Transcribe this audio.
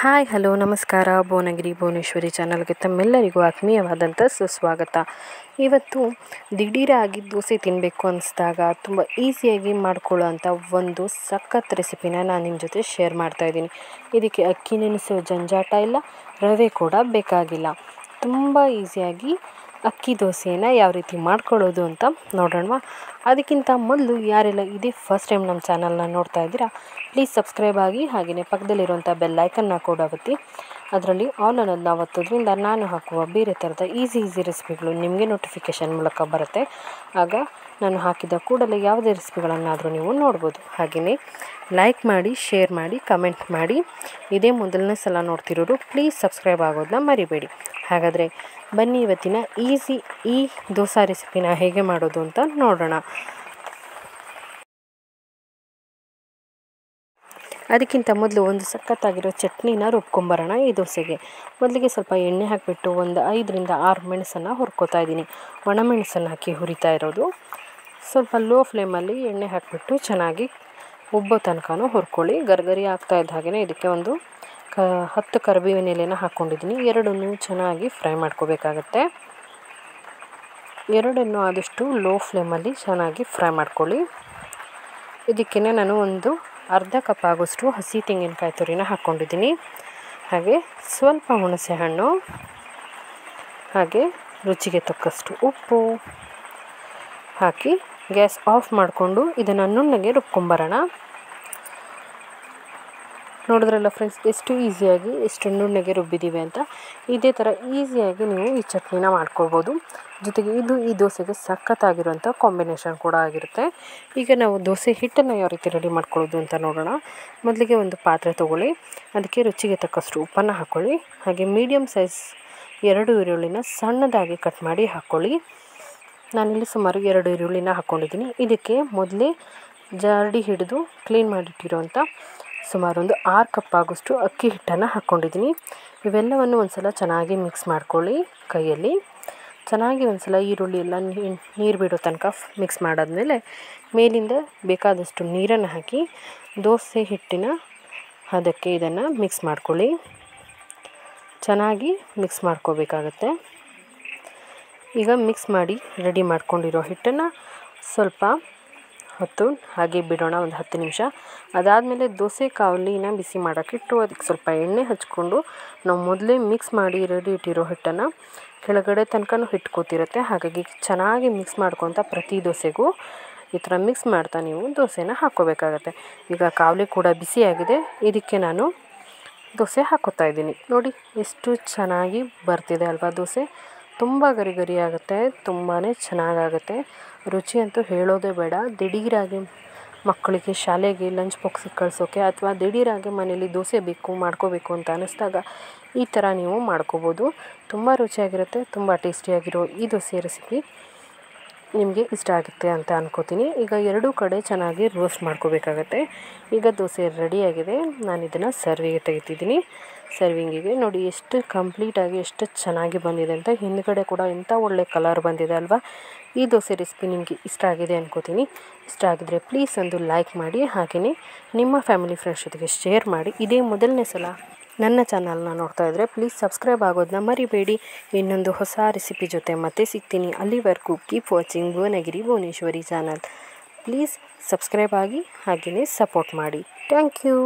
Hi hello ನಮಸ್ಕಾರ. ಭುವನಗಿರಿ ಭುವನೇಶ್ವರಿ ಚಾನಲ್ಗೆ ತಮ್ಮೆಲ್ಲರಿಗೂ ಆತ್ಮೀಯವಾದಂಥ ಸುಸ್ವಾಗತ. ಇವತ್ತು ದಿಢೀರಾಗಿ ದೋಸೆ ತಿನ್ನಬೇಕು ಅನಿಸಿದಾಗ ತುಂಬ ಈಸಿಯಾಗಿ ಮಾಡ್ಕೊಳ್ಳೋವಂಥ ಒಂದು ಸಖತ್ ರೆಸಿಪಿನ ನಾನು ನಿಮ್ಮ ಜೊತೆ ಶೇರ್ ಮಾಡ್ತಾಯಿದ್ದೀನಿ. ಇದಕ್ಕೆ ಅಕ್ಕಿ ನೆನೆಸೋ ಜಂಜಾಟ ಇಲ್ಲ, ರವೆ ಕೂಡ ಬೇಕಾಗಿಲ್ಲ. ತುಂಬ ಈಸಿಯಾಗಿ ಅಕ್ಕಿ ದೋಸೆಯನ್ನು ಯಾವ ರೀತಿ ಮಾಡ್ಕೊಳ್ಳೋದು ಅಂತ ನೋಡೋಣ. ಅದಕ್ಕಿಂತ ಮೊದಲು ಯಾರೆಲ್ಲ ಇದೇ ಫಸ್ಟ್ ಟೈಮ್ ನಮ್ಮ ಚಾನಲ್ನ ನೋಡ್ತಾ ಇದ್ದೀರಾ, ಪ್ಲೀಸ್ ಸಬ್ಸ್ಕ್ರೈಬ್ ಆಗಿ, ಹಾಗೆಯೇ ಪಕ್ಕದಲ್ಲಿರುವಂಥ ಬೆಲ್ ಐಕನ್ನ ಕೂಡ ಒತ್ತಿ. ಅದರಲ್ಲಿ ಆಲ್ ಅನ್ನೋದನ್ನ ಒತ್ತೋದ್ರಿಂದ ನಾನು ಹಾಕುವ ಬೇರೆ ಥರದ ಈಸಿ ರೆಸಿಪಿಗಳು ನಿಮಗೆ ನೋಟಿಫಿಕೇಷನ್ ಮೂಲಕ ಬರುತ್ತೆ. ಆಗ ನಾನು ಹಾಕಿದ ಕೂಡಲೇ ಯಾವುದೇ ರೆಸಿಪಿಗಳನ್ನಾದರೂ ನೀವು ನೋಡ್ಬೋದು. ಹಾಗೆಯೇ ಲೈಕ್ ಮಾಡಿ, ಶೇರ್ ಮಾಡಿ, ಕಮೆಂಟ್ ಮಾಡಿ. ಇದೇ ಮೊದಲನೇ ಸಲ ನೋಡ್ತಿರೋರು ಪ್ಲೀಸ್ ಸಬ್ಸ್ಕ್ರೈಬ್ ಆಗೋದನ್ನ ಮರಿಬೇಡಿ. ಹಾಗಾದರೆ ಬನ್ನಿ ಇವತ್ತಿನ ಈ ದೋಸೆ ರೆಸಿಪಿನ ಹೇಗೆ ಮಾಡೋದು ಅಂತ ನೋಡೋಣ. ಅದಕ್ಕಿಂತ ಮೊದಲು ಒಂದು ಸಖತ್ತಾಗಿರೋ ಚಟ್ನಿನ ರುಬ್ಕೊಂಬರೋಣ. ಈ ದೋಸೆಗೆ ಮೊದಲಿಗೆ ಸ್ವಲ್ಪ ಎಣ್ಣೆ ಹಾಕಿಬಿಟ್ಟು ಒಂದು 5ರಿಂದ 6 ಮೆಣಸನ್ನು ಹುರ್ಕೋತಾ ಇದ್ದೀನಿ. ಒಣಮೆಣಸನ್ನು ಹಾಕಿ ಹುರಿತಾ ಇರೋದು. ಸ್ವಲ್ಪ ಲೋ ಫ್ಲೇಮಲ್ಲಿ ಎಣ್ಣೆ ಹಾಕಿಬಿಟ್ಟು ಚೆನ್ನಾಗಿ ಉಬ್ಬೋ ತನಕನೂ ಹುರ್ಕೊಳ್ಳಿ. ಗರ್ಗರಿ ಆಗ್ತಾ ಇದ್ದ ಹಾಗೆಯೇ ಇದಕ್ಕೆ ಒಂದು 10 ಕರಿಬೇವಿನ ಎಲೆನ ಹಾಕ್ಕೊಂಡಿದ್ದೀನಿ. ಎರಡನ್ನೂ ಚೆನ್ನಾಗಿ ಫ್ರೈ ಮಾಡ್ಕೋಬೇಕಾಗತ್ತೆ. ಎರಡನ್ನೂ ಆದಷ್ಟು ಲೋ ಫ್ಲೇಮಲ್ಲಿ ಚೆನ್ನಾಗಿ ಫ್ರೈ ಮಾಡ್ಕೊಳ್ಳಿ. ಇದಕ್ಕೇ ನಾನು ಒಂದು ಅರ್ಧ ಕಪ್ ಆಗೋಷ್ಟು ಹಸಿ ತೆಂಗಿನಕಾಯಿ ತುರಿನ ಹಾಕ್ಕೊಂಡಿದ್ದೀನಿ. ಹಾಗೆ ಸ್ವಲ್ಪ ಹುಣಸೆ ಹಣ್ಣು, ಹಾಗೆ ರುಚಿಗೆ ತಕ್ಕಷ್ಟು ಉಪ್ಪು ಹಾಕಿ ಗ್ಯಾಸ್ ಆಫ್ ಮಾಡಿಕೊಂಡು ಇದನ್ನು ನುಣ್ಣಗೆ ರುಬ್ಕೊಂಬರೋಣ. ನೋಡಿದ್ರಲ್ಲ ಫ್ರೆಂಡ್ಸ್, ಎಷ್ಟು ಈಸಿಯಾಗಿ ಎಷ್ಟು ನುಣ್ಣಗೆ ರುಬ್ಬಿದ್ದೀವಿ ಅಂತ. ಇದೇ ಥರ ಈಸಿಯಾಗಿ ನೀವು ಈ ಚಟ್ನಿನ ಮಾಡ್ಕೊಳ್ಬೋದು. ಜೊತೆಗೆ ಇದು ಈ ದೋಸೆಗೆ ಸಖತ್ತಾಗಿರುವಂಥ ಕಾಂಬಿನೇಷನ್ ಕೂಡ ಆಗಿರುತ್ತೆ. ಈಗ ನಾವು ದೋಸೆ ಹಿಟ್ಟನ್ನು ಯಾವ ರೀತಿ ರೆಡಿ ಮಾಡ್ಕೊಳ್ಳೋದು ಅಂತ ನೋಡೋಣ. ಮೊದಲಿಗೆ ಒಂದು ಪಾತ್ರೆ ತೊಗೊಳ್ಳಿ. ಅದಕ್ಕೆ ರುಚಿಗೆ ತಕ್ಕಷ್ಟು ಉಪ್ಪನ್ನು ಹಾಕ್ಕೊಳ್ಳಿ. ಹಾಗೆ ಮೀಡಿಯಮ್ ಸೈಜ್ 2 ಈರುಳ್ಳಿನ ಸಣ್ಣದಾಗಿ ಕಟ್ ಮಾಡಿ ಹಾಕ್ಕೊಳ್ಳಿ. ನಾನಿಲ್ಲಿ ಸುಮಾರು 2 ಈರುಳ್ಳಿನ ಹಾಕ್ಕೊಂಡಿದ್ದೀನಿ. ಇದಕ್ಕೆ ಮೊದಲೇ ಜಾಡಿ ಹಿಡಿದು ಕ್ಲೀನ್ ಮಾಡಿಟ್ಟಿರೋಂಥ ಸುಮಾರು ಒಂದು 6 ಕಪ್ ಆಗೋಷ್ಟು ಅಕ್ಕಿ ಹಿಟ್ಟನ್ನು ಹಾಕ್ಕೊಂಡಿದ್ದೀನಿ. ಇವೆಲ್ಲವನ್ನು ಒಂದು ಸಲ ಚೆನ್ನಾಗಿ ಮಿಕ್ಸ್ ಮಾಡ್ಕೊಳ್ಳಿ ಕೈಯಲ್ಲಿ. ಚೆನ್ನಾಗಿ ಒಂದು ಸಲ ಈರುಳ್ಳಿ ಎಲ್ಲ ನೀರು ಬಿಡೋ ತನಕ ಮಿಕ್ಸ್ ಮಾಡಾದಮೇಲೆ ಮೇಲಿಂದ ಬೇಕಾದಷ್ಟು ನೀರನ್ನು ಹಾಕಿ ದೋಸೆ ಹಿಟ್ಟಿನ ಅದಕ್ಕೆ ಇದನ್ನು ಮಿಕ್ಸ್ ಮಾಡ್ಕೊಳ್ಳಿ. ಚೆನ್ನಾಗಿ ಮಿಕ್ಸ್ ಮಾಡ್ಕೋಬೇಕಾಗತ್ತೆ. ಈಗ ಮಿಕ್ಸ್ ಮಾಡಿ ರೆಡಿ ಮಾಡ್ಕೊಂಡಿರೋ ಹಿಟ್ಟನ್ನು ಸ್ವಲ್ಪ ಹೊತ್ತು ಹಾಗೆ ಬಿಡೋಣ, ಒಂದು 10 ನಿಮಿಷ. ಅದಾದಮೇಲೆ ದೋಸೆ ಕಾವಲಿನ ಬಿಸಿ ಮಾಡೋಕ್ಕಿಟ್ಟು ಅದಕ್ಕೆ ಸ್ವಲ್ಪ ಎಣ್ಣೆ ಹಚ್ಕೊಂಡು ನಾವು ಮೊದಲೇ ಮಿಕ್ಸ್ ಮಾಡಿ ರೆಡಿ ಇಟ್ಟಿರೋ ಹಿಟ್ಟನ್ನು ಕೆಳಗಡೆ ತನಕನೂ ಹಿಟ್ಟು ಕೂತಿರುತ್ತೆ. ಹಾಗಾಗಿ ಚೆನ್ನಾಗಿ ಮಿಕ್ಸ್ ಮಾಡ್ಕೊತ ಪ್ರತಿ ದೋಸೆಗೂ ಈ ಥರ ಮಿಕ್ಸ್ ಮಾಡ್ತಾ ನೀವು ದೋಸೆನ ಹಾಕ್ಕೋಬೇಕಾಗತ್ತೆ. ಈಗ ಕಾವಲಿ ಕೂಡ ಬಿಸಿಯಾಗಿದೆ. ಇದಕ್ಕೆ ನಾನು ದೋಸೆ ಹಾಕ್ಕೋತಾ ಇದ್ದೀನಿ. ನೋಡಿ ಎಷ್ಟು ಚೆನ್ನಾಗಿ ಬರ್ತಿದೆ ಅಲ್ವಾ ದೋಸೆ. ತುಂಬ ಗರಿ ಗರಿ ಆಗುತ್ತೆ, ತುಂಬಾ ಚೆನ್ನಾಗಾಗುತ್ತೆ. ರುಚಿ ಅಂತೂ ಹೇಳೋದೇ ಬೇಡ. ದಿಢೀರಾಗಿ ಮಕ್ಕಳಿಗೆ ಶಾಲೆಗೆ ಲಂಚ್ ಬಾಕ್ಸಿಗೆ ಕಳಿಸೋಕೆ ಅಥವಾ ದಿಢೀರಾಗಿ ಮನೇಲಿ ದೋಸೆ ಮಾಡ್ಕೋಬೇಕು ಅಂತ ಅನ್ನಿಸ್ದಾಗ ಈ ಥರ ನೀವು ಮಾಡ್ಕೋಬೋದು. ತುಂಬ ರುಚಿಯಾಗಿರುತ್ತೆ. ತುಂಬ ಟೇಸ್ಟಿಯಾಗಿರೋ ಈ ದೋಸೆ ರೆಸಿಪಿ ನಿಮಗೆ ಇಷ್ಟ ಆಗುತ್ತೆ ಅಂತ ಅನ್ಕೋತೀನಿ. ಈಗ ಎರಡೂ ಕಡೆ ಚೆನ್ನಾಗಿ ರೋಸ್ಟ್ ಮಾಡ್ಕೋಬೇಕಾಗತ್ತೆ. ಈಗ ದೋಸೆ ರೆಡಿಯಾಗಿದೆ. ನಾನು ಇದನ್ನು ಸರ್ವಿಗೆ ತೆಗಿತಿದ್ದೀನಿ. ಸರ್ವಿಂಗಿಗೆ ನೋಡಿ ಎಷ್ಟು ಕಂಪ್ಲೀಟಾಗಿ ಎಷ್ಟು ಚೆನ್ನಾಗಿ ಬಂದಿದೆ ಅಂತ. ಹಿಂದ್ಗಡೆ ಕೂಡ ಎಂಥ ಒಳ್ಳೆ ಕಲರ್ ಬಂದಿದೆ ಅಲ್ವಾ. ಈ ದೋಸೆ ರೆಸಿಪಿ ನಿಮಗೆ ಇಷ್ಟ ಆಗಿದೆ ಅನ್ಕೋತೀನಿ. ಇಷ್ಟ ಆಗಿದ್ರೆ ಪ್ಲೀಸ್ ಒಂದು ಲೈಕ್ ಮಾಡಿ, ಹಾಗೆಯೇ ನಿಮ್ಮ ಫ್ಯಾಮಿಲಿ ಫ್ರೆಂಡ್ಸ್ ಜೊತೆಗೆ ಶೇರ್ ಮಾಡಿ. ಇದೇ ಮೊದಲನೇ ಸಲ ನನ್ನ ಚಾನಲ್ನ ನೋಡ್ತಾ ಇದ್ದರೆ ಪ್ಲೀಸ್ ಸಬ್ಸ್ಕ್ರೈಬ್ ಆಗೋದನ್ನ ಮರಿಬೇಡಿ. ಇನ್ನೊಂದು ಹೊಸ ರೆಸಿಪಿ ಜೊತೆ ಮತ್ತೆ ಸಿಗ್ತೀನಿ. ಅಲ್ಲಿವರೆಗೂ keep watching Bhuvanagiri Bhuvaneshwari channel. Please subscribe ಆಗಿ, ಹಾಗೆಯೇ ಸಪೋರ್ಟ್ ಮಾಡಿ. Thank you.